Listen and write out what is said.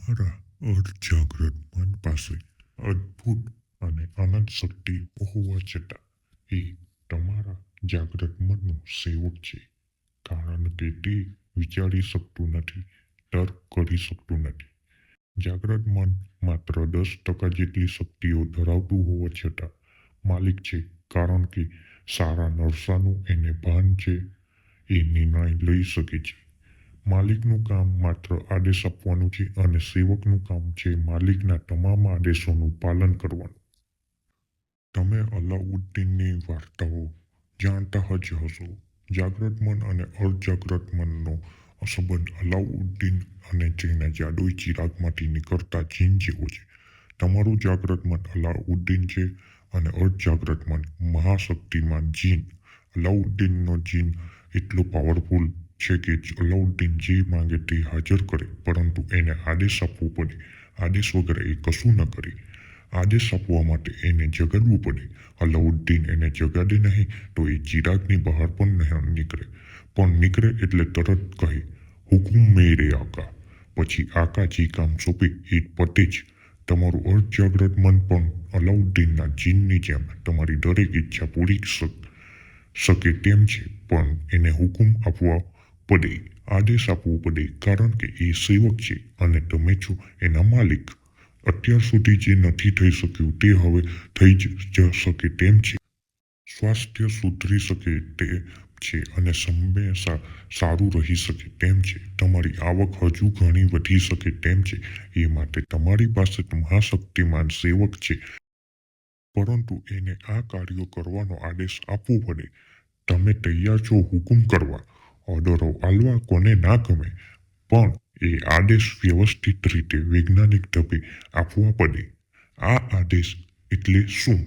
તમારા અર્ધજાગ્રત મન પાસે અદ્ભુત અને અનંત શક્તિ હોવા છતાં એ તમારા જાગ્રત મનનું સેવક છે, કારણ કે તે વિચારી શકતું નથી, તર્ક કરી શકતું નથી. જાગ્રત મન માત્ર 10% જેટલી શક્તિઓ ધરાવતું હોવા છતાં માલિક છે, કારણ કે સારા નરસાનું એને ભાન છે. એ નિર્ણય લઈ શકે છે. માલિકનું કામ માત્ર આદેશ આપવાનું છે અને સેવકનું કામ છે માલિકના તમામ આદેશોનું પાલન કરવાનું. તમે અલાઉદ્દીનની વાર્તાઓ જાણતા જ હશો. જાગ્રત મન અને અર્ધજાગ્રત મનનો સંબંધ અલાઉદ્દીન અને તેના જાદુઈ ચિરાગમાંથી નીકળતા જીન જેવો છે. તમારું જાગ્રત મન અલાઉદ્દીન છે અને અર્ધજાગ્રત મન મહાશક્તિમાન જીન. અલાઉદ્દીનનો જીન એટલો પાવરફુલ છે કે અલાઉદ્દીન જે માંગે તે હાજર કરે, પરંતુ એને આદેશ આપવો પડે. આદેશ વગર એ કશું ન કરે. આદેશ આપવા માટે એને જગાડવું પડે. અલાઉદ્દીન એને જગાડે નહીં તો એ ચિરાગની બહાર પણ નહીં નીકળે. પણ નીકળે એટલે તરત કહે, હુકુમ મેરે આકા. પછી આકા જે કામ સોંપે એ પતે જ. તમારું અર્ધજાગ્રત મન પણ અલાઉદ્દીનના જીનની જેમ તમારી દરેક ઈચ્છા પૂરી શકે તેમ છે, પણ એને હુકુમ આપવા પડે, આદેશ આપવો પડે, કારણ કે એ સેવક છે અને તમે છો એના માલિક. અત્યાર સુધી જે નથી થઈ શક્યું તે હવે થઈ જ શકે તેમ છે. સ્વાસ્થ્ય સુધરી શકે તેમ છે અને હંમેશા સારું રહી શકે તેમ છે. તમારી આવક હજુ ઘણી વધી શકે તેમ છે. એ માટે તમારી પાસે મહાશક્તિમાન સેવક છે, પરંતુ એને આ કાર્યો કરવાનો આદેશ આપવો પડે. તમે તૈયાર છો હુકુમ કરવા? ઓર્ડરો આલવા કોને ના ગમે, પણ એ આદેશ વ્યવસ્થિત રીતે વૈજ્ઞાનિક ઢબે આપવા પડે. આ આદેશ એટલે શું?